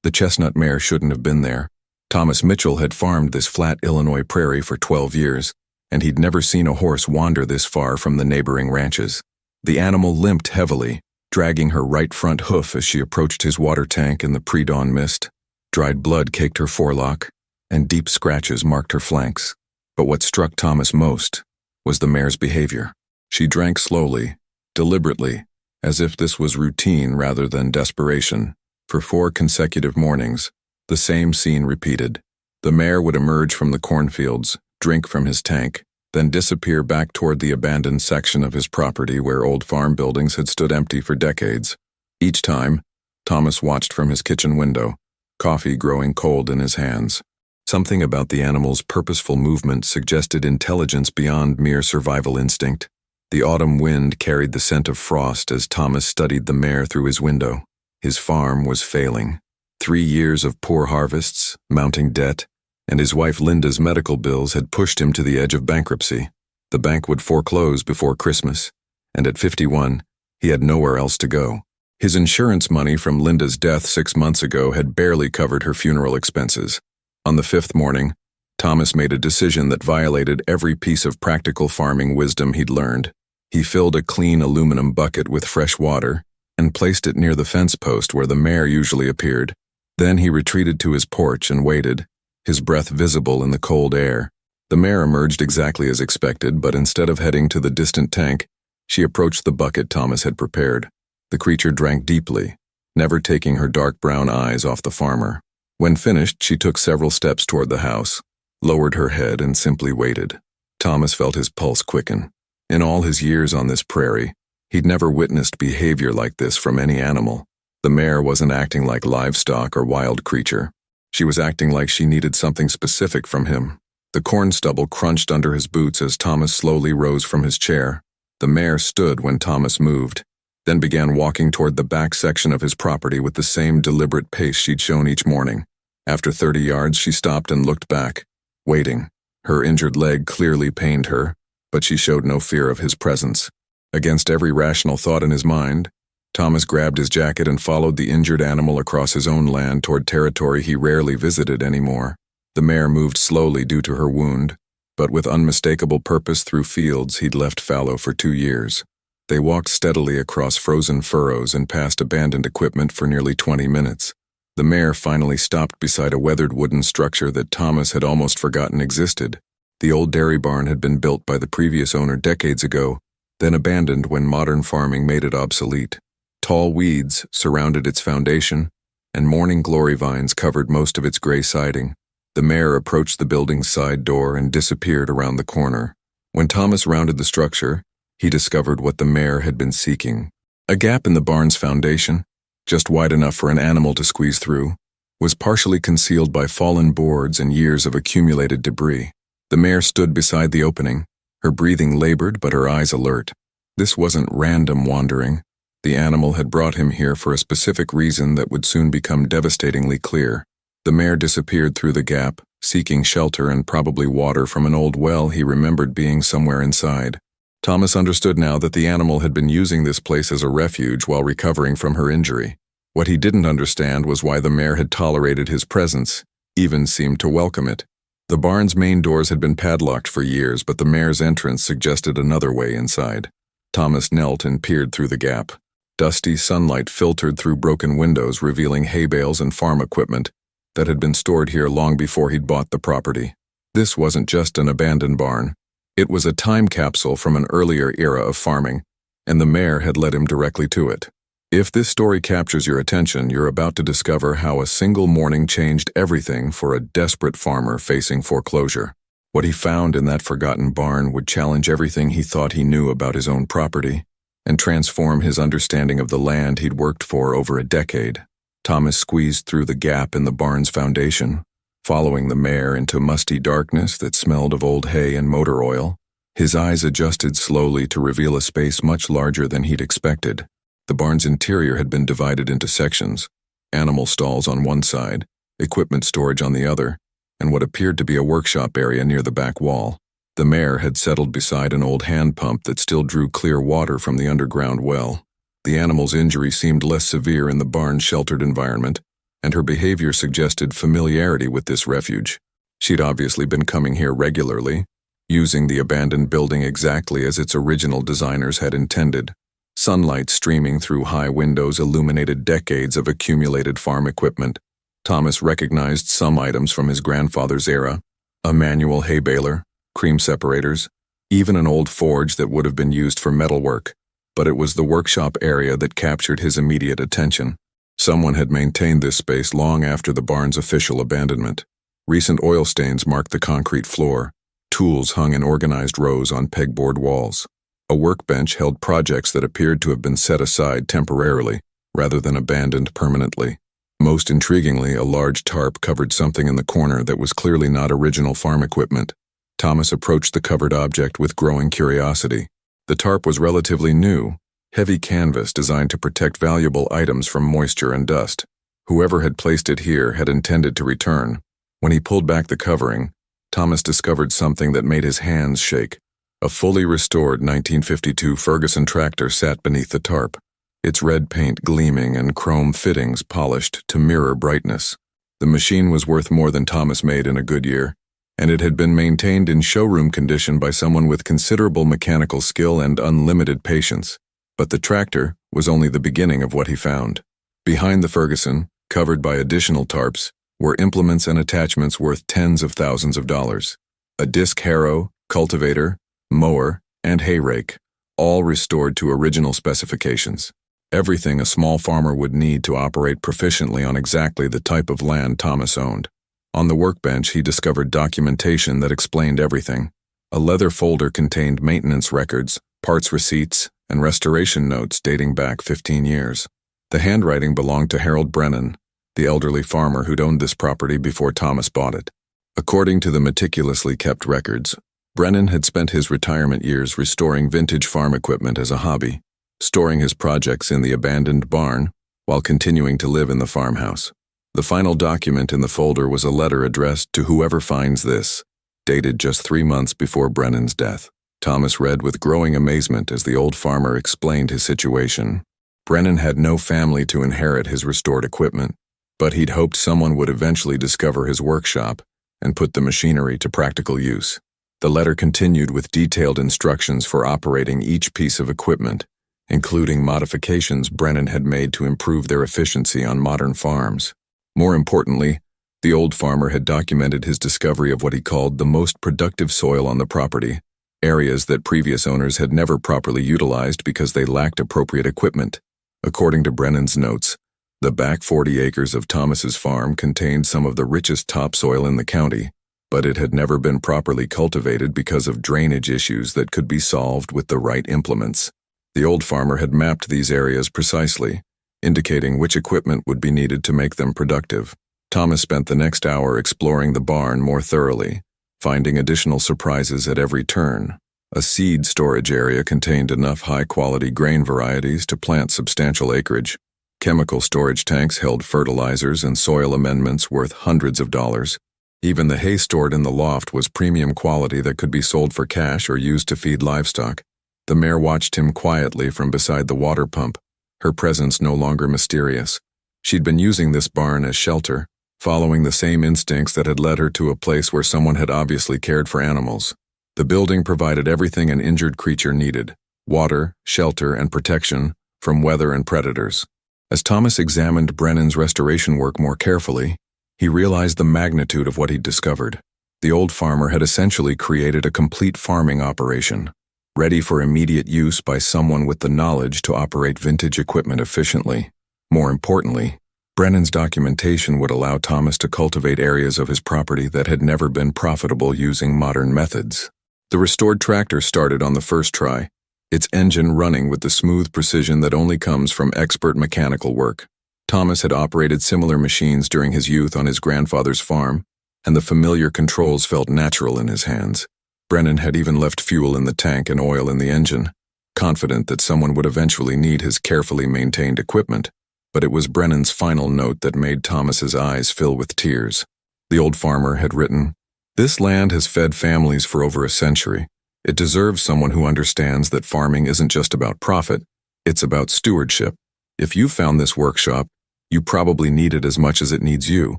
The chestnut mare shouldn't have been there. Thomas Mitchell had farmed this flat Illinois prairie for 12 years, and he'd never seen a horse wander this far from the neighboring ranches. The animal limped heavily, dragging her right front hoof as she approached his water tank in the pre-dawn mist. Dried blood caked her forelock, and deep scratches marked her flanks. But what struck Thomas most was the mare's behavior. She drank slowly, deliberately, as if this was routine rather than desperation. For 4 consecutive mornings, the same scene repeated. The mare would emerge from the cornfields, drink from his tank, then disappear back toward the abandoned section of his property where old farm buildings had stood empty for decades. Each time, Thomas watched from his kitchen window, coffee growing cold in his hands. Something about the animal's purposeful movement suggested intelligence beyond mere survival instinct. The autumn wind carried the scent of frost as Thomas studied the mare through his window. His farm was failing. 3 years of poor harvests, mounting debt, and his wife Linda's medical bills had pushed him to the edge of bankruptcy. The bank would foreclose before Christmas, and at 51, he had nowhere else to go. His insurance money from Linda's death 6 months ago had barely covered her funeral expenses. On the 5th morning, Thomas made a decision that violated every piece of practical farming wisdom he'd learned. He filled a clean aluminum bucket with fresh water and placed it near the fence post where the mare usually appeared. Then he retreated to his porch and waited, his breath visible in the cold air. The mare emerged exactly as expected, but instead of heading to the distant tank, she approached the bucket Thomas had prepared. The creature drank deeply, never taking her dark brown eyes off the farmer. When finished, she took several steps toward the house, lowered her head, and simply waited. Thomas felt his pulse quicken. In all his years on this prairie, he'd never witnessed behavior like this from any animal. The mare wasn't acting like livestock or wild creature. She was acting like she needed something specific from him. The corn stubble crunched under his boots as Thomas slowly rose from his chair. The mare stood when Thomas moved, then began walking toward the back section of his property with the same deliberate pace she'd shown each morning. After 30 yards, she stopped and looked back, waiting. Her injured leg clearly pained her, but she showed no fear of his presence. Against every rational thought in his mind, Thomas grabbed his jacket and followed the injured animal across his own land toward territory he rarely visited anymore. The mare moved slowly due to her wound, but with unmistakable purpose through fields he'd left fallow for 2 years. They walked steadily across frozen furrows and past abandoned equipment for nearly 20 minutes. The mare finally stopped beside a weathered wooden structure that Thomas had almost forgotten existed. The old dairy barn had been built by the previous owner decades ago, then abandoned when modern farming made it obsolete. Tall weeds surrounded its foundation, and morning glory vines covered most of its gray siding. The mare approached the building's side door and disappeared around the corner. When Thomas rounded the structure, he discovered what the mare had been seeking. A gap in the barn's foundation, just wide enough for an animal to squeeze through, was partially concealed by fallen boards and years of accumulated debris. The mare stood beside the opening, her breathing labored but her eyes alert. This wasn't random wandering. The animal had brought him here for a specific reason that would soon become devastatingly clear. The mare disappeared through the gap, seeking shelter and probably water from an old well he remembered being somewhere inside. Thomas understood now that the animal had been using this place as a refuge while recovering from her injury. What he didn't understand was why the mare had tolerated his presence, even seemed to welcome it. The barn's main doors had been padlocked for years, but the mare's entrance suggested another way inside. Thomas knelt and peered through the gap. Dusty sunlight filtered through broken windows, revealing hay bales and farm equipment that had been stored here long before he'd bought the property. This wasn't just an abandoned barn. It was a time capsule from an earlier era of farming, and the mare had led him directly to it. If this story captures your attention, you're about to discover how a single morning changed everything for a desperate farmer facing foreclosure. What he found in that forgotten barn would challenge everything he thought he knew about his own property and transform his understanding of the land he'd worked for over a decade. Thomas squeezed through the gap in the barn's foundation, following the mare into musty darkness that smelled of old hay and motor oil. His eyes adjusted slowly to reveal a space much larger than he'd expected. The barn's interior had been divided into sections, animal stalls on one side, equipment storage on the other, and what appeared to be a workshop area near the back wall. The mare had settled beside an old hand pump that still drew clear water from the underground well. The animal's injury seemed less severe in the barn's sheltered environment, and her behavior suggested familiarity with this refuge. She'd obviously been coming here regularly, using the abandoned building exactly as its original designers had intended. Sunlight streaming through high windows illuminated decades of accumulated farm equipment. Thomas recognized some items from his grandfather's era: a manual hay baler, cream separators, even an old forge that would have been used for metalwork. But it was the workshop area that captured his immediate attention. Someone had maintained this space long after the barn's official abandonment. Recent oil stains marked the concrete floor. Tools hung in organized rows on pegboard walls. A workbench held projects that appeared to have been set aside temporarily, rather than abandoned permanently. Most intriguingly, a large tarp covered something in the corner that was clearly not original farm equipment. Thomas approached the covered object with growing curiosity. The tarp was relatively new, heavy canvas designed to protect valuable items from moisture and dust. Whoever had placed it here had intended to return. When he pulled back the covering, Thomas discovered something that made his hands shake. A fully restored 1952 Ferguson tractor sat beneath the tarp, its red paint gleaming and chrome fittings polished to mirror brightness. The machine was worth more than Thomas made in a good year, and it had been maintained in showroom condition by someone with considerable mechanical skill and unlimited patience. But the tractor was only the beginning of what he found. Behind the Ferguson, covered by additional tarps, were implements and attachments worth tens of thousands of dollars. A disc harrow, cultivator, mower, and hay rake, all restored to original specifications. Everything a small farmer would need to operate proficiently on exactly the type of land Thomas owned. On the workbench, he discovered documentation that explained everything. A leather folder contained maintenance records, parts receipts, and restoration notes dating back 15 years. The handwriting belonged to Harold Brennan, the elderly farmer who'd owned this property before Thomas bought it. According to the meticulously kept records, Brennan had spent his retirement years restoring vintage farm equipment as a hobby, storing his projects in the abandoned barn while continuing to live in the farmhouse. The final document in the folder was a letter addressed to whoever finds this, dated just 3 months before Brennan's death. Thomas read with growing amazement as the old farmer explained his situation. Brennan had no family to inherit his restored equipment, but he'd hoped someone would eventually discover his workshop and put the machinery to practical use. The letter continued with detailed instructions for operating each piece of equipment, including modifications Brennan had made to improve their efficiency on modern farms. More importantly, the old farmer had documented his discovery of what he called the most productive soil on the property, areas that previous owners had never properly utilized because they lacked appropriate equipment. According to Brennan's notes, the back 40 acres of Thomas's farm contained some of the richest topsoil in the county, but it had never been properly cultivated because of drainage issues that could be solved with the right implements. The old farmer had mapped these areas precisely, indicating which equipment would be needed to make them productive. Thomas spent the next hour exploring the barn more thoroughly, finding additional surprises at every turn. A seed storage area contained enough high-quality grain varieties to plant substantial acreage. Chemical storage tanks held fertilizers and soil amendments worth hundreds of dollars. Even the hay stored in the loft was premium quality that could be sold for cash or used to feed livestock. The mare watched him quietly from beside the water pump, her presence no longer mysterious. She'd been using this barn as shelter, following the same instincts that had led her to a place where someone had obviously cared for animals. The building provided everything an injured creature needed: water, shelter, and protection from weather and predators. As Thomas examined Brennan's restoration work more carefully, he realized the magnitude of what he'd discovered. The old farmer had essentially created a complete farming operation, ready for immediate use by someone with the knowledge to operate vintage equipment efficiently. More importantly, Brennan's documentation would allow Thomas to cultivate areas of his property that had never been profitable using modern methods. The restored tractor started on the first try, its engine running with the smooth precision that only comes from expert mechanical work. Thomas had operated similar machines during his youth on his grandfather's farm, and the familiar controls felt natural in his hands. Brennan had even left fuel in the tank and oil in the engine, confident that someone would eventually need his carefully maintained equipment. But it was Brennan's final note that made Thomas's eyes fill with tears. The old farmer had written, "This land has fed families for over a century. It deserves someone who understands that farming isn't just about profit, it's about stewardship. If you found this workshop, You probably need it as much as it needs you.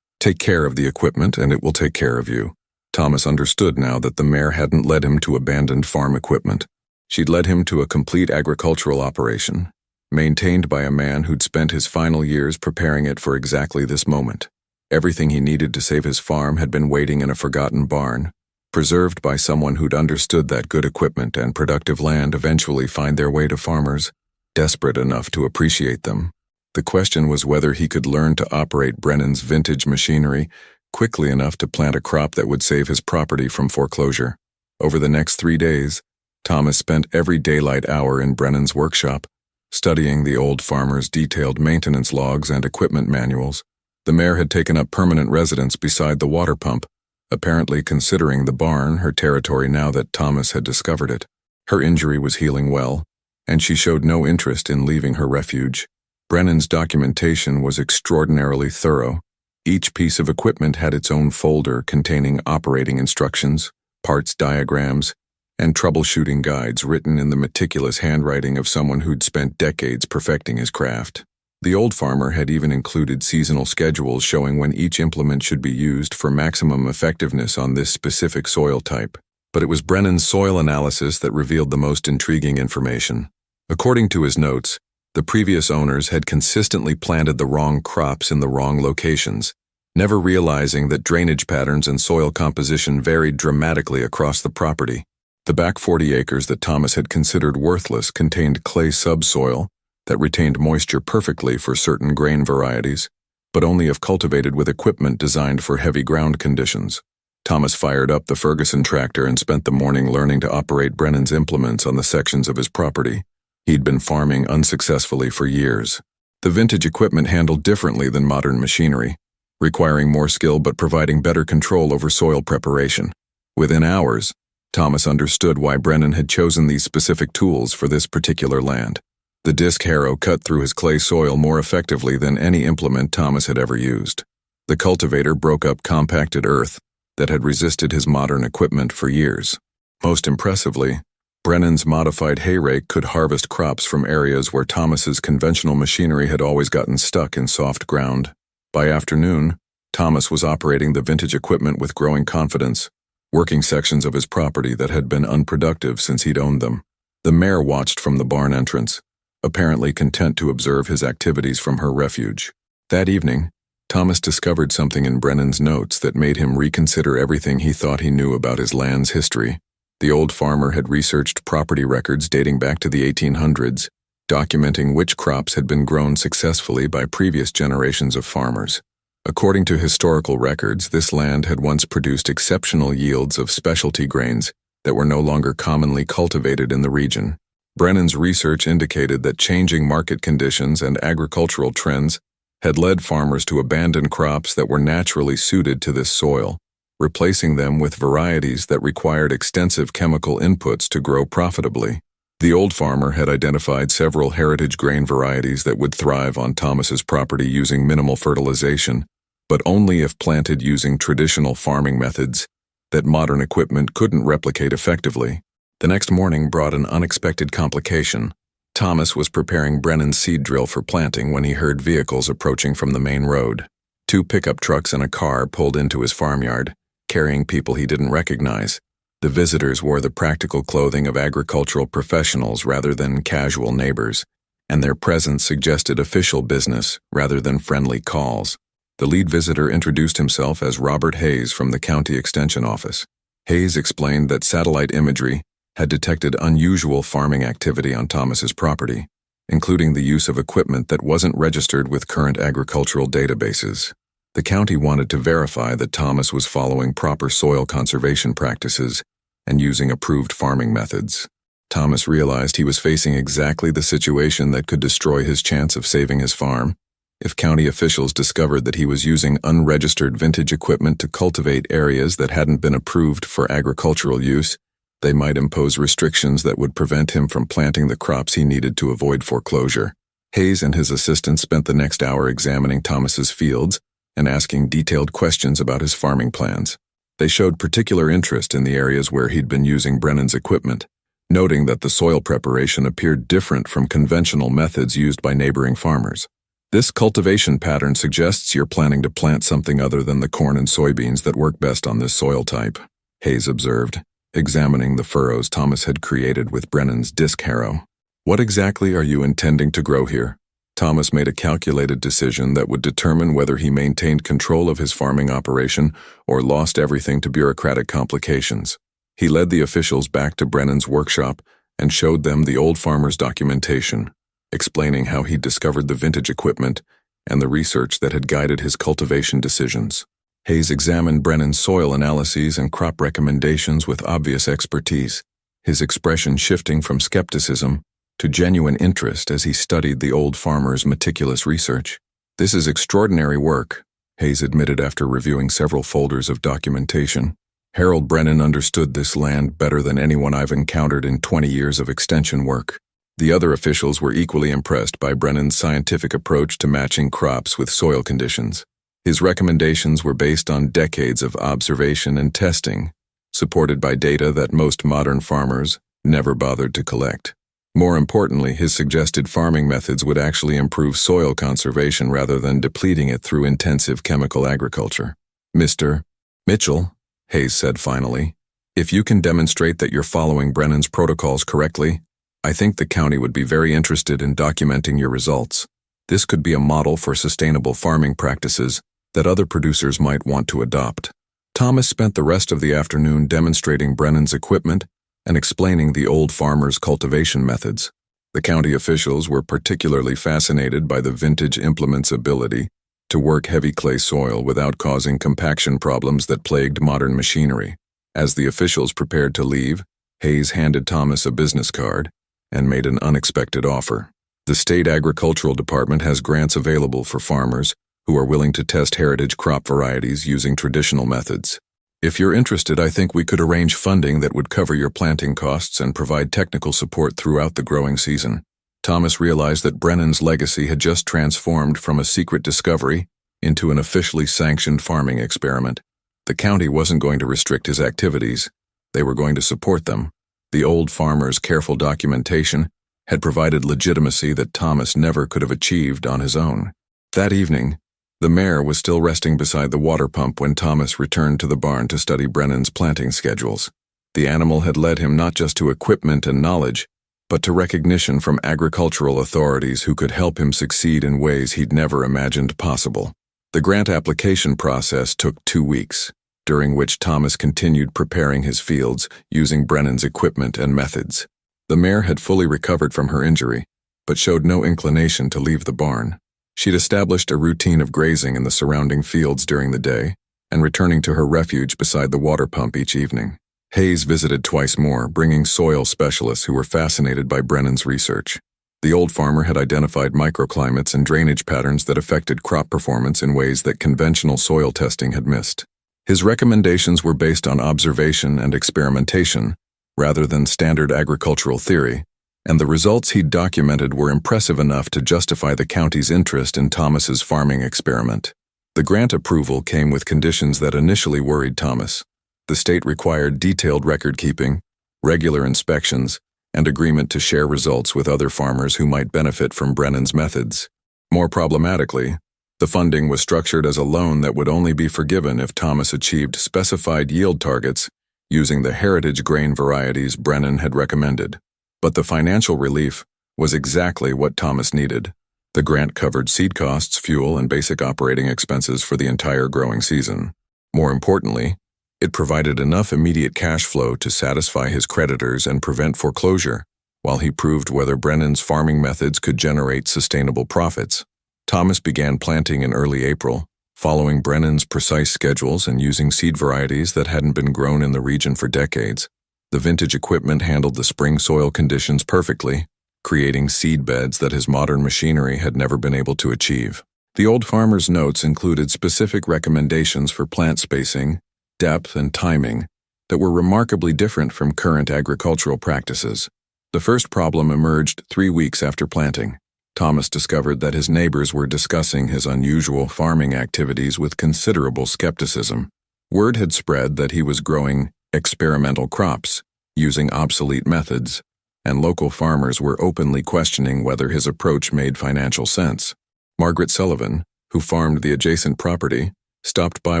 Take care of the equipment and it will take care of you. Thomas understood now that the mare hadn't led him to abandoned farm equipment. She'd led him to a complete agricultural operation, maintained by a man who'd spent his final years preparing it for exactly this moment. Everything he needed to save his farm had been waiting in a forgotten barn, preserved by someone who'd understood that good equipment and productive land eventually find their way to farmers, desperate enough to appreciate them. The question was whether he could learn to operate Brennan's vintage machinery quickly enough to plant a crop that would save his property from foreclosure. Over the next 3 days, Thomas spent every daylight hour in Brennan's workshop, studying the old farmer's detailed maintenance logs and equipment manuals. The mare had taken up permanent residence beside the water pump, apparently considering the barn her territory now that Thomas had discovered it. Her injury was healing well, and she showed no interest in leaving her refuge. Brennan's documentation was extraordinarily thorough. Each piece of equipment had its own folder containing operating instructions, parts diagrams, and troubleshooting guides written in the meticulous handwriting of someone who'd spent decades perfecting his craft. The old farmer had even included seasonal schedules showing when each implement should be used for maximum effectiveness on this specific soil type. But it was Brennan's soil analysis that revealed the most intriguing information. According to his notes, the previous owners had consistently planted the wrong crops in the wrong locations, never realizing that drainage patterns and soil composition varied dramatically across the property. The back 40 acres that Thomas had considered worthless contained clay subsoil that retained moisture perfectly for certain grain varieties, but only if cultivated with equipment designed for heavy ground conditions. Thomas fired up the Ferguson tractor and spent the morning learning to operate Brennan's implements on the sections of his property he'd been farming unsuccessfully for years. The vintage equipment handled differently than modern machinery, requiring more skill but providing better control over soil preparation. Within hours, Thomas understood why Brennan had chosen these specific tools for this particular land. The disc harrow cut through his clay soil more effectively than any implement Thomas had ever used. The cultivator broke up compacted earth that had resisted his modern equipment for years. Most impressively, Brennan's modified hay rake could harvest crops from areas where Thomas's conventional machinery had always gotten stuck in soft ground. By afternoon, Thomas was operating the vintage equipment with growing confidence, working sections of his property that had been unproductive since he'd owned them. The mare watched from the barn entrance, apparently content to observe his activities from her refuge. That evening, Thomas discovered something in Brennan's notes that made him reconsider everything he thought he knew about his land's history. The old farmer had researched property records dating back to the 1800s, documenting which crops had been grown successfully by previous generations of farmers. According to historical records, this land had once produced exceptional yields of specialty grains that were no longer commonly cultivated in the region. Brennan's research indicated that changing market conditions and agricultural trends had led farmers to abandon crops that were naturally suited to this soil, replacing them with varieties that required extensive chemical inputs to grow profitably. The old farmer had identified several heritage grain varieties that would thrive on Thomas's property using minimal fertilization, but only if planted using traditional farming methods that modern equipment couldn't replicate effectively. The next morning brought an unexpected complication. Thomas was preparing Brennan's seed drill for planting when he heard vehicles approaching from the main road. 2 pickup trucks and a car pulled into his farmyard, carrying people he didn't recognize. The visitors wore the practical clothing of agricultural professionals rather than casual neighbors, and their presence suggested official business rather than friendly calls. The lead visitor introduced himself as Robert Hayes from the County Extension Office. Hayes explained that satellite imagery had detected unusual farming activity on Thomas's property, including the use of equipment that wasn't registered with current agricultural databases. The county wanted to verify that Thomas was following proper soil conservation practices and using approved farming methods. Thomas realized he was facing exactly the situation that could destroy his chance of saving his farm. If county officials discovered that he was using unregistered vintage equipment to cultivate areas that hadn't been approved for agricultural use, they might impose restrictions that would prevent him from planting the crops he needed to avoid foreclosure. Hayes and his assistant spent the next hour examining Thomas's fields and asking detailed questions about his farming plans. They showed particular interest in the areas where he'd been using Brennan's equipment, noting that the soil preparation appeared different from conventional methods used by neighboring farmers. This cultivation pattern suggests you're planning to plant something other than the corn and soybeans that work best on this soil type, Hayes observed, examining the furrows Thomas had created with Brennan's disc harrow. What exactly are you intending to grow here? Thomas made a calculated decision that would determine whether he maintained control of his farming operation or lost everything to bureaucratic complications. He led the officials back to Brennan's workshop and showed them the old farmer's documentation, explaining how he'd discovered the vintage equipment and the research that had guided his cultivation decisions. Hayes examined Brennan's soil analyses and crop recommendations with obvious expertise, his expression shifting from skepticism to genuine interest as he studied the old farmer's meticulous research. This is extraordinary work, Hayes admitted after reviewing several folders of documentation. Harold Brennan understood this land better than anyone I've encountered in 20 years of extension work. The other officials were equally impressed by Brennan's scientific approach to matching crops with soil conditions. His recommendations were based on decades of observation and testing, supported by data that most modern farmers never bothered to collect. More importantly, his suggested farming methods would actually improve soil conservation rather than depleting it through intensive chemical agriculture. Mr. Mitchell, Hayes said finally, if you can demonstrate that you're following Brennan's protocols correctly, I think the county would be very interested in documenting your results. This could be a model for sustainable farming practices that other producers might want to adopt. Thomas spent the rest of the afternoon demonstrating Brennan's equipment and explaining the old farmer's cultivation methods. The county officials were particularly fascinated by the vintage implement's ability to work heavy clay soil without causing compaction problems that plagued modern machinery. As the officials prepared to leave, Hayes handed Thomas a business card and made an unexpected offer. The state agricultural department has grants available for farmers who are willing to test heritage crop varieties using traditional methods. If you're interested, I think we could arrange funding that would cover your planting costs and provide technical support throughout the growing season. Thomas realized that Brennan's legacy had just transformed from a secret discovery into an officially sanctioned farming experiment. The county wasn't going to restrict his activities. They were going to support them. The old farmer's careful documentation had provided legitimacy that Thomas never could have achieved on his own. That evening, the Mare was still resting beside the water pump when Thomas returned to the barn to study Brennan's planting schedules. The animal had led him not just to equipment and knowledge, but to recognition from agricultural authorities who could help him succeed in ways he'd never imagined possible. The grant application process took 2 weeks, during which Thomas continued preparing his fields using Brennan's equipment and methods. The mare had fully recovered from her injury, but showed no inclination to leave the barn. She'd established a routine of grazing in the surrounding fields during the day and returning to her refuge beside the water pump each evening. Hayes visited twice more, bringing soil specialists who were fascinated by Brennan's research. The old farmer had identified microclimates and drainage patterns that affected crop performance in ways that conventional soil testing had missed. His recommendations were based on observation and experimentation, rather than standard agricultural theory, and the results he'd documented were impressive enough to justify the county's interest in Thomas's farming experiment. The grant approval came with conditions that initially worried Thomas. The state required detailed record-keeping, regular inspections, and agreement to share results with other farmers who might benefit from Brennan's methods. More problematically, the funding was structured as a loan that would only be forgiven if Thomas achieved specified yield targets using the heritage grain varieties Brennan had recommended. But the financial relief was exactly what Thomas needed. The grant covered seed costs, fuel, and basic operating expenses for the entire growing season. More importantly, it provided enough immediate cash flow to satisfy his creditors and prevent foreclosure, while he proved whether Brennan's farming methods could generate sustainable profits. Thomas began planting in early April, following Brennan's precise schedules and using seed varieties that hadn't been grown in the region for decades. The vintage equipment handled the spring soil conditions perfectly, creating seed beds that his modern machinery had never been able to achieve. The old farmer's notes included specific recommendations for plant spacing, depth, and timing that were remarkably different from current agricultural practices. The first problem emerged 3 weeks after planting. Thomas discovered that his neighbors were discussing his unusual farming activities with considerable skepticism. Word had spread that he was growing experimental crops, using obsolete methods, and local farmers were openly questioning whether his approach made financial sense. Margaret Sullivan, who farmed the adjacent property, stopped by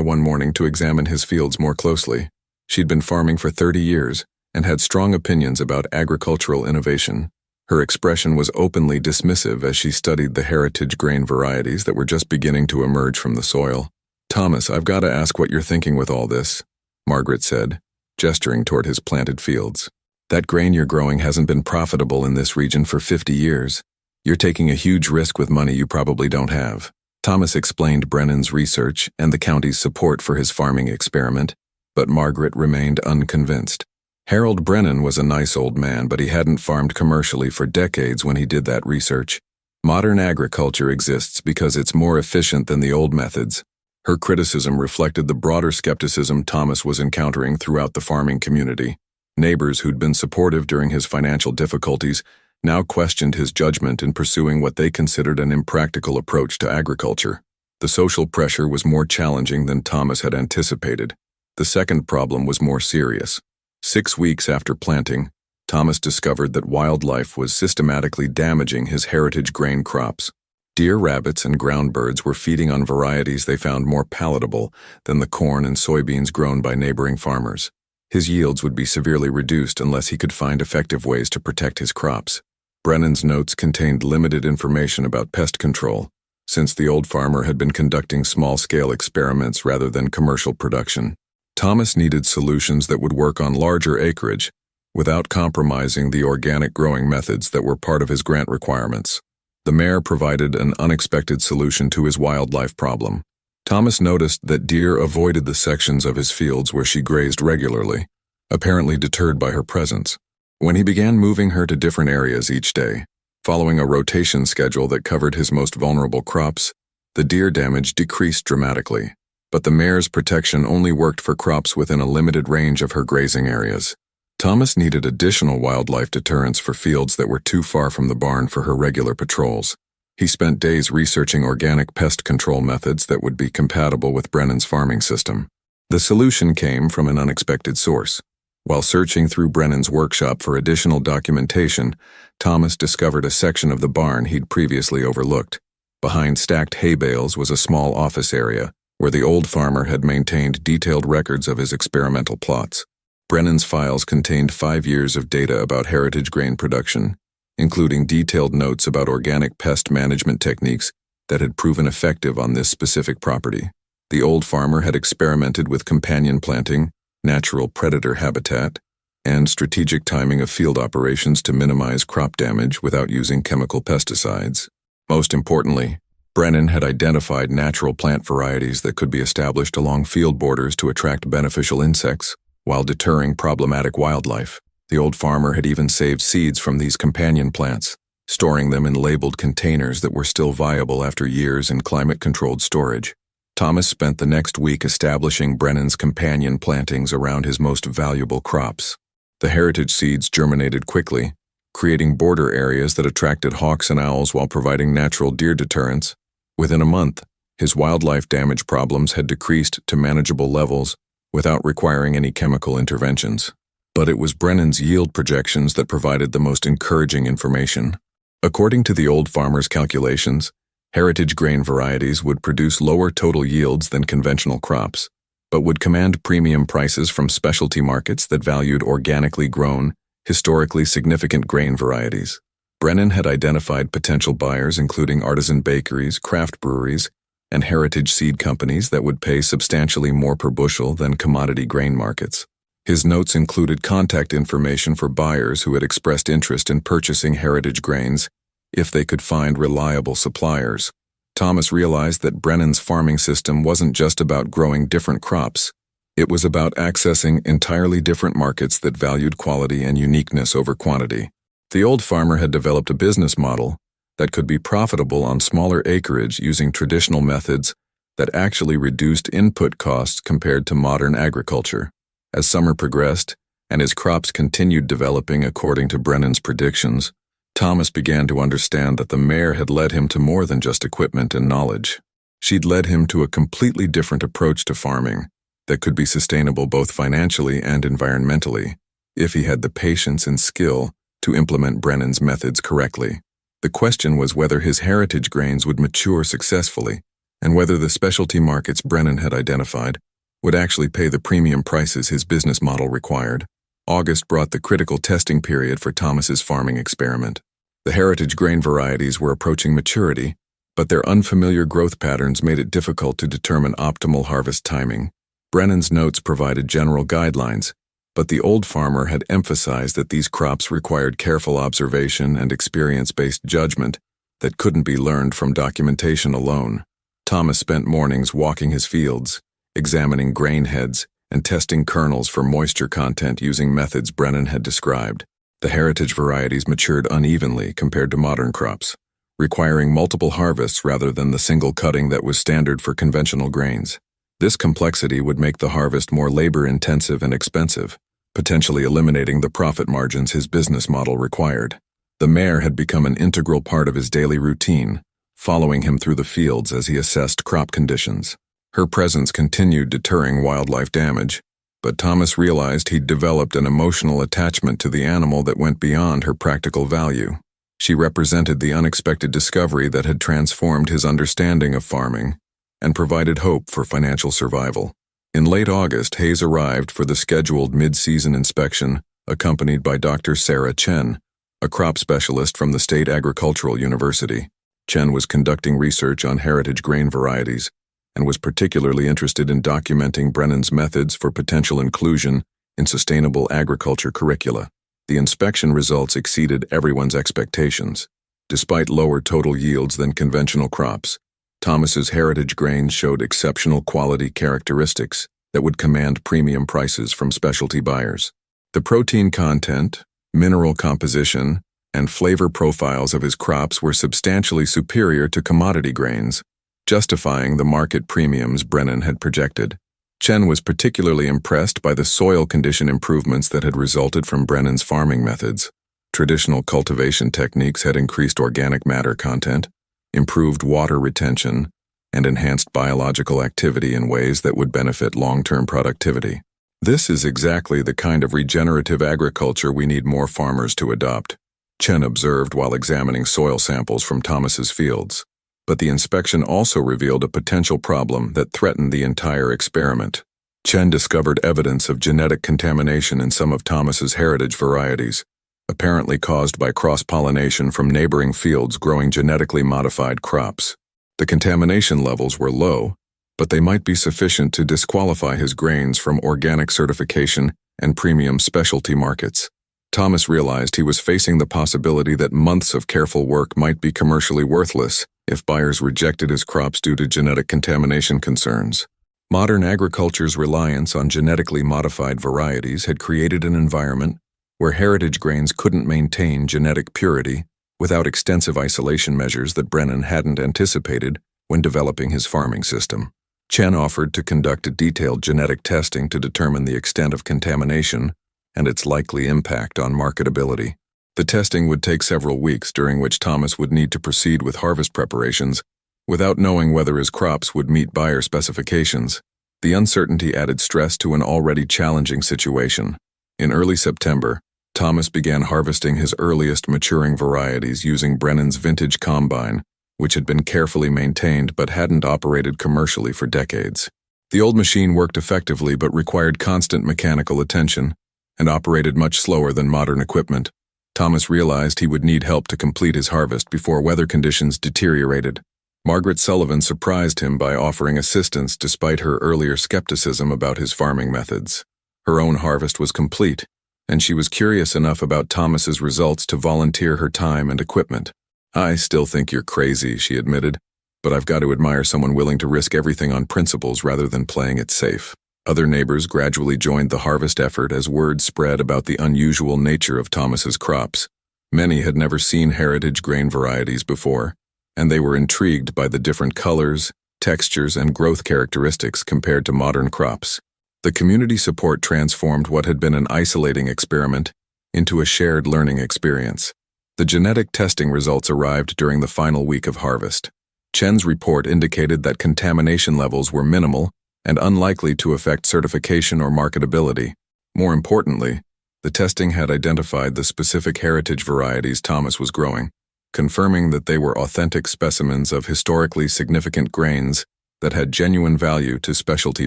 one morning to examine his fields more closely. She'd been farming for 30 years and had strong opinions about agricultural innovation. Her expression was openly dismissive as she studied the heritage grain varieties that were just beginning to emerge from the soil. "Thomas, I've got to ask what you're thinking with all this," Margaret said, gesturing toward his planted fields. "That grain you're growing hasn't been profitable in this region for 50 years. You're taking a huge risk with money you probably don't have." Thomas explained Brennan's research and the county's support for his farming experiment, but Margaret remained unconvinced. Harold Brennan was a nice old man, but he hadn't farmed commercially for decades when he did that research. Modern agriculture exists because it's more efficient than the old methods. Her criticism reflected the broader skepticism Thomas was encountering throughout the farming community. Neighbors who'd been supportive during his financial difficulties now questioned his judgment in pursuing what they considered an impractical approach to agriculture. The social pressure was more challenging than Thomas had anticipated. The second problem was more serious. 6 weeks after planting, Thomas discovered that wildlife was systematically damaging his heritage grain crops. Deer, rabbits, and ground birds were feeding on varieties they found more palatable than the corn and soybeans grown by neighboring farmers. His yields would be severely reduced unless he could find effective ways to protect his crops. Brennan's notes contained limited information about pest control, since the old farmer had been conducting small-scale experiments rather than commercial production. Thomas needed solutions that would work on larger acreage, without compromising the organic growing methods that were part of his grant requirements. The Mare provided an unexpected solution to his wildlife problem. Thomas noticed that deer avoided the sections of his fields where she grazed regularly, apparently deterred by her presence. When he began moving her to different areas each day, following a rotation schedule that covered his most vulnerable crops, the deer damage decreased dramatically. But the mare's protection only worked for crops within a limited range of her grazing areas. Thomas needed additional wildlife deterrents for fields that were too far from the barn for her regular patrols. He spent days researching organic pest control methods that would be compatible with Brennan's farming system. The solution came from an unexpected source. While searching through Brennan's workshop for additional documentation, Thomas discovered a section of the barn he'd previously overlooked. Behind stacked hay bales was a small office area, where the old farmer had maintained detailed records of his experimental plots. Brennan's files contained 5 years of data about heritage grain production, including detailed notes about organic pest management techniques that had proven effective on this specific property. The old farmer had experimented with companion planting, natural predator habitat, and strategic timing of field operations to minimize crop damage without using chemical pesticides. Most importantly, Brennan had identified natural plant varieties that could be established along field borders to attract beneficial insects while deterring problematic wildlife. The old farmer had even saved seeds from these companion plants, storing them in labeled containers that were still viable after years in climate-controlled storage. Thomas spent the next week establishing Brennan's companion plantings around his most valuable crops. The heritage seeds germinated quickly, creating border areas that attracted hawks and owls while providing natural deer deterrents. Within a month, his wildlife damage problems had decreased to manageable levels without requiring any chemical interventions. But it was Brennan's yield projections that provided the most encouraging information. According to the old farmer's calculations, heritage grain varieties would produce lower total yields than conventional crops, but would command premium prices from specialty markets that valued organically grown, historically significant grain varieties. Brennan had identified potential buyers including artisan bakeries, craft breweries, and heritage seed companies that would pay substantially more per bushel than commodity grain markets. His notes included contact information for buyers who had expressed interest in purchasing heritage grains if they could find reliable suppliers. Thomas realized that Brennan's farming system wasn't just about growing different crops. It was about accessing entirely different markets that valued quality and uniqueness over quantity. The old farmer had developed a business model that could be profitable on smaller acreage using traditional methods that actually reduced input costs compared to modern agriculture. As summer progressed, and his crops continued developing according to Brennan's predictions, Thomas began to understand that the mare had led him to more than just equipment and knowledge. She'd led him to a completely different approach to farming that could be sustainable both financially and environmentally, if he had the patience and skill to implement Brennan's methods correctly. The question was whether his heritage grains would mature successfully, and whether the specialty markets Brennan had identified would actually pay the premium prices his business model required. August brought the critical testing period for Thomas's farming experiment. The heritage grain varieties were approaching maturity, but their unfamiliar growth patterns made it difficult to determine optimal harvest timing. Brennan's notes provided general guidelines, but the old farmer had emphasized that these crops required careful observation and experience-based judgment that couldn't be learned from documentation alone. Thomas spent mornings walking his fields, examining grain heads, and testing kernels for moisture content using methods Brennan had described. The heritage varieties matured unevenly compared to modern crops, requiring multiple harvests rather than the single cutting that was standard for conventional grains. This complexity would make the harvest more labor-intensive and expensive, potentially eliminating the profit margins his business model required. The mare had become an integral part of his daily routine, following him through the fields as he assessed crop conditions. Her presence continued deterring wildlife damage, but Thomas realized he'd developed an emotional attachment to the animal that went beyond her practical value. She represented the unexpected discovery that had transformed his understanding of farming and provided hope for financial survival. In late August, Hayes arrived for the scheduled mid-season inspection, accompanied by Dr. Sarah Chen, a crop specialist from the State Agricultural University. Chen was conducting research on heritage grain varieties and was particularly interested in documenting Brennan's methods for potential inclusion in sustainable agriculture curricula. The inspection results exceeded everyone's expectations. Despite lower total yields than conventional crops, Thomas's heritage grains showed exceptional quality characteristics that would command premium prices from specialty buyers. The protein content, mineral composition, and flavor profiles of his crops were substantially superior to commodity grains, justifying the market premiums Brennan had projected. Chen was particularly impressed by the soil condition improvements that had resulted from Brennan's farming methods. Traditional cultivation techniques had increased organic matter content, improved water retention, and enhanced biological activity in ways that would benefit long-term productivity. This is exactly the kind of regenerative agriculture we need more farmers to adopt, Chen observed while examining soil samples from Thomas's fields. But the inspection also revealed a potential problem that threatened the entire experiment. Chen discovered evidence of genetic contamination in some of Thomas's heritage varieties, apparently caused by cross-pollination from neighboring fields growing genetically modified crops. The contamination levels were low, but they might be sufficient to disqualify his grains from organic certification and premium specialty markets. Thomas realized he was facing the possibility that months of careful work might be commercially worthless if buyers rejected his crops due to genetic contamination concerns. Modern agriculture's reliance on genetically modified varieties had created an environment where heritage grains couldn't maintain genetic purity without extensive isolation measures that Brennan hadn't anticipated when developing his farming system. Chen offered to conduct detailed genetic testing to determine the extent of contamination and its likely impact on marketability. The testing would take several weeks, during which Thomas would need to proceed with harvest preparations without knowing whether his crops would meet buyer specifications. The uncertainty added stress to an already challenging situation. In early September, Thomas began harvesting his earliest maturing varieties using Brennan's vintage combine, which had been carefully maintained but hadn't operated commercially for decades. The old machine worked effectively but required constant mechanical attention and operated much slower than modern equipment. Thomas realized he would need help to complete his harvest before weather conditions deteriorated. Margaret Sullivan surprised him by offering assistance despite her earlier skepticism about his farming methods. Her own harvest was complete, and she was curious enough about Thomas's results to volunteer her time and equipment. "I still think you're crazy," she admitted, "but I've got to admire someone willing to risk everything on principles rather than playing it safe." Other neighbors gradually joined the harvest effort as word spread about the unusual nature of Thomas's crops. Many had never seen heritage grain varieties before, and they were intrigued by the different colors, textures, and growth characteristics compared to modern crops. The community support transformed what had been an isolating experiment into a shared learning experience. The genetic testing results arrived during the final week of harvest. Chen's report indicated that contamination levels were minimal and unlikely to affect certification or marketability. More importantly, the testing had identified the specific heritage varieties Thomas was growing, confirming that they were authentic specimens of historically significant grains that had genuine value to specialty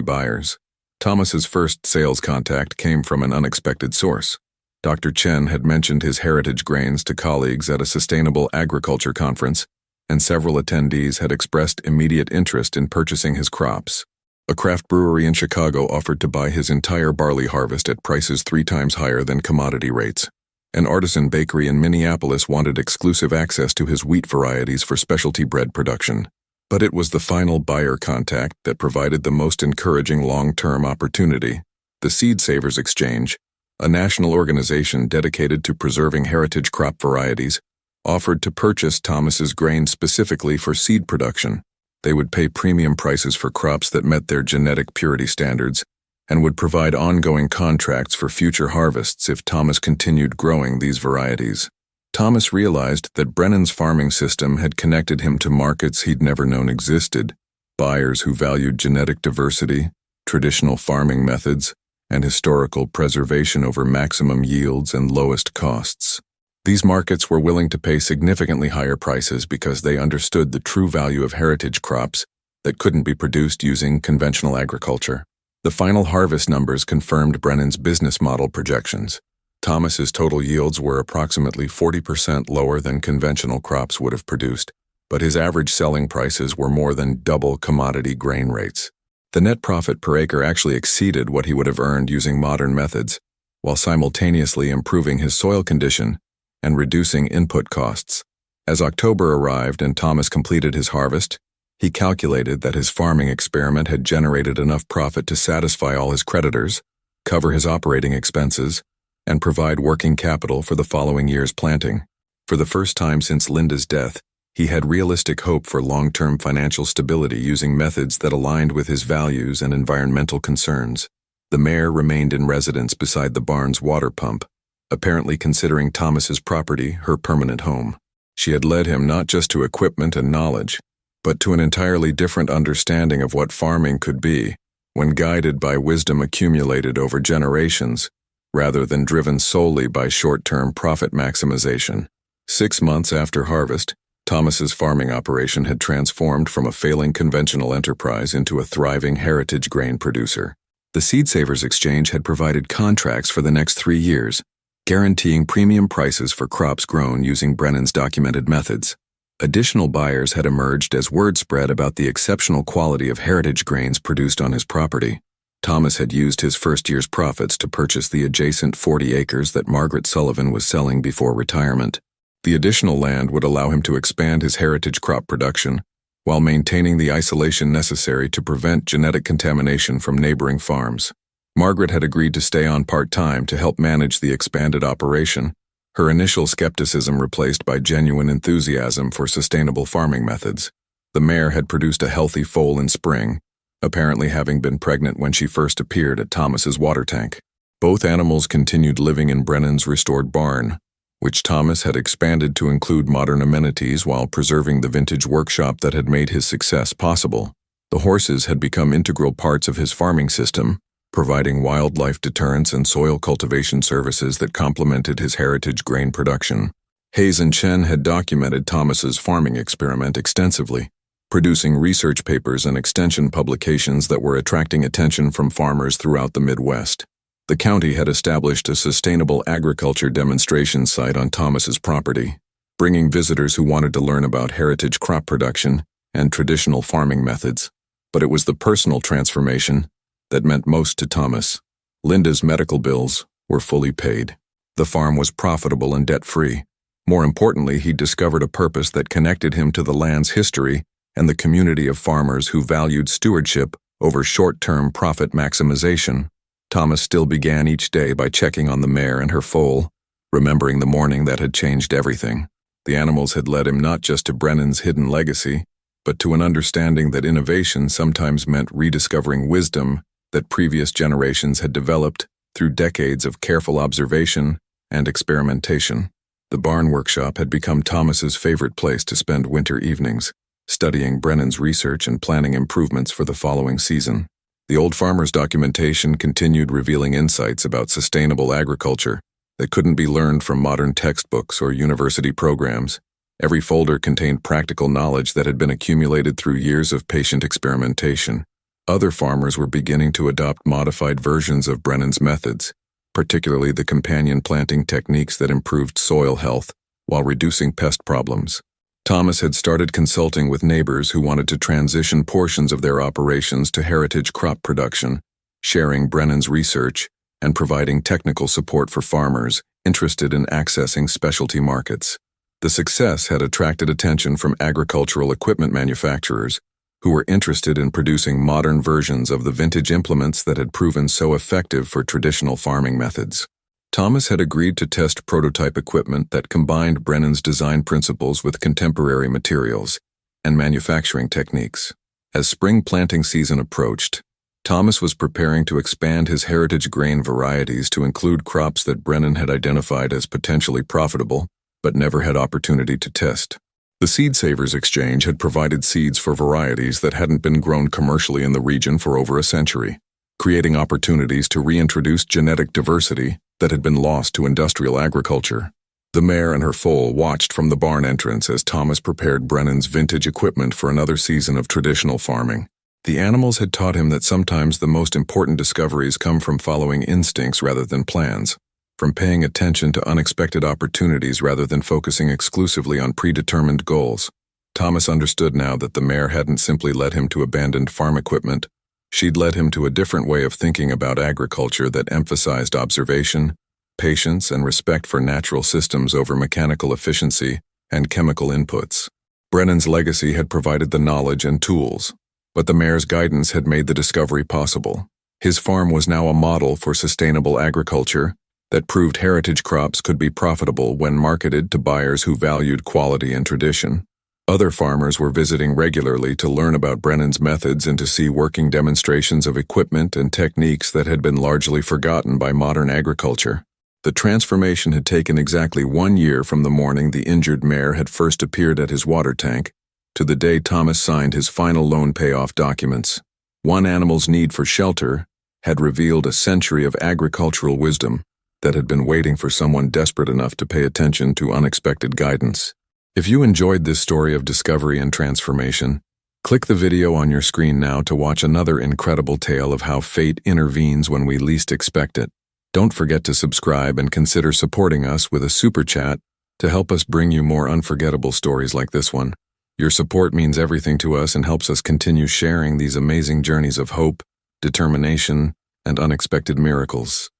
buyers. Thomas's first sales contact came from an unexpected source. Dr. Chen had mentioned his heritage grains to colleagues at a sustainable agriculture conference, and several attendees had expressed immediate interest in purchasing his crops. A craft brewery in Chicago offered to buy his entire barley harvest at prices 3 times higher than commodity rates. An artisan bakery in Minneapolis wanted exclusive access to his wheat varieties for specialty bread production. But it was the final buyer contact that provided the most encouraging long-term opportunity. The Seed Savers Exchange, a national organization dedicated to preserving heritage crop varieties, offered to purchase Thomas's grain specifically for seed production. They would pay premium prices for crops that met their genetic purity standards and would provide ongoing contracts for future harvests if Thomas continued growing these varieties. Thomas realized that Brennan's farming system had connected him to markets he'd never known existed, buyers who valued genetic diversity, traditional farming methods, and historical preservation over maximum yields and lowest costs. These markets were willing to pay significantly higher prices because they understood the true value of heritage crops that couldn't be produced using conventional agriculture. The final harvest numbers confirmed Brennan's business model projections. Thomas's total yields were approximately 40% lower than conventional crops would have produced, but his average selling prices were more than double commodity grain rates. The net profit per acre actually exceeded what he would have earned using modern methods, while simultaneously improving his soil condition and reducing input costs. As October arrived and Thomas completed his harvest, he calculated that his farming experiment had generated enough profit to satisfy all his creditors, cover his operating expenses, and provide working capital for the following year's planting. For the first time since Linda's death, he had realistic hope for long-term financial stability using methods that aligned with his values and environmental concerns. The Mare remained in residence beside the barn's water pump, apparently considering Thomas's property her permanent home. She had led him not just to equipment and knowledge, but to an entirely different understanding of what farming could be when guided by wisdom accumulated over generations, rather than driven solely by short-term profit maximization. 6 months after harvest, Thomas's farming operation had transformed from a failing conventional enterprise into a thriving heritage grain producer. The Seed Savers Exchange had provided contracts for the next 3 years, guaranteeing premium prices for crops grown using Brennan's documented methods. Additional buyers had emerged as word spread about the exceptional quality of heritage grains produced on his property. Thomas had used his first year's profits to purchase the adjacent 40 acres that Margaret Sullivan was selling before retirement. The additional land would allow him to expand his heritage crop production, while maintaining the isolation necessary to prevent genetic contamination from neighboring farms. Margaret had agreed to stay on part-time to help manage the expanded operation, her initial skepticism replaced by genuine enthusiasm for sustainable farming methods. The mare had produced a healthy foal in spring, apparently having been pregnant when she first appeared at Thomas's water tank. Both animals continued living in Brennan's restored barn, which Thomas had expanded to include modern amenities while preserving the vintage workshop that had made his success possible. The horses had become integral parts of his farming system, providing wildlife deterrence and soil cultivation services that complemented his heritage grain production. Hayes and Chen had documented Thomas's farming experiment extensively, producing research papers and extension publications that were attracting attention from farmers throughout the Midwest. The county had established a sustainable agriculture demonstration site on Thomas's property, bringing visitors who wanted to learn about heritage crop production and traditional farming methods. But it was the personal transformation that meant most to Thomas. Linda's medical bills were fully paid. The farm was profitable and debt-free. More importantly, he discovered a purpose that connected him to the land's history and the community of farmers who valued stewardship over short-term profit maximization. Thomas still began each day by checking on the mare and her foal, remembering the morning that had changed everything. The animals had led him not just to Brennan's hidden legacy, but to an understanding that innovation sometimes meant rediscovering wisdom that previous generations had developed through decades of careful observation and experimentation. The barn workshop had become Thomas's favorite place to spend winter evenings, studying Brennan's research and planning improvements for the following season. The old farmer's documentation continued revealing insights about sustainable agriculture that couldn't be learned from modern textbooks or university programs. Every folder contained practical knowledge that had been accumulated through years of patient experimentation. Other farmers were beginning to adopt modified versions of Brennan's methods, particularly the companion planting techniques that improved soil health while reducing pest problems. Thomas had started consulting with neighbors who wanted to transition portions of their operations to heritage crop production, sharing Brennan's research and providing technical support for farmers interested in accessing specialty markets. The success had attracted attention from agricultural equipment manufacturers who were interested in producing modern versions of the vintage implements that had proven so effective for traditional farming methods. Thomas had agreed to test prototype equipment that combined Brennan's design principles with contemporary materials and manufacturing techniques. As spring planting season approached, Thomas was preparing to expand his heritage grain varieties to include crops that Brennan had identified as potentially profitable, but never had opportunity to test. The Seed Savers Exchange had provided seeds for varieties that hadn't been grown commercially in the region for over a century, creating opportunities to reintroduce genetic diversity that had been lost to industrial agriculture. The mare and her foal watched from the barn entrance as Thomas prepared Brennan's vintage equipment for another season of traditional farming. The animals had taught him that sometimes the most important discoveries come from following instincts rather than plans, from paying attention to unexpected opportunities rather than focusing exclusively on predetermined goals. Thomas understood now that the mare hadn't simply led him to abandoned farm equipment. She'd led him to a different way of thinking about agriculture that emphasized observation, patience, and respect for natural systems over mechanical efficiency and chemical inputs. Brennan's legacy had provided the knowledge and tools, but the mare's guidance had made the discovery possible. His farm was now a model for sustainable agriculture that proved heritage crops could be profitable when marketed to buyers who valued quality and tradition. Other farmers were visiting regularly to learn about Brennan's methods and to see working demonstrations of equipment and techniques that had been largely forgotten by modern agriculture. The transformation had taken exactly 1 year from the morning the injured mare had first appeared at his water tank to the day Thomas signed his final loan payoff documents. One animal's need for shelter had revealed a century of agricultural wisdom that had been waiting for someone desperate enough to pay attention to unexpected guidance. If you enjoyed this story of discovery and transformation, click the video on your screen now to watch another incredible tale of how fate intervenes when we least expect it. Don't forget to subscribe and consider supporting us with a super chat to help us bring you more unforgettable stories like this one. Your support means everything to us and helps us continue sharing these amazing journeys of hope, determination, and unexpected miracles.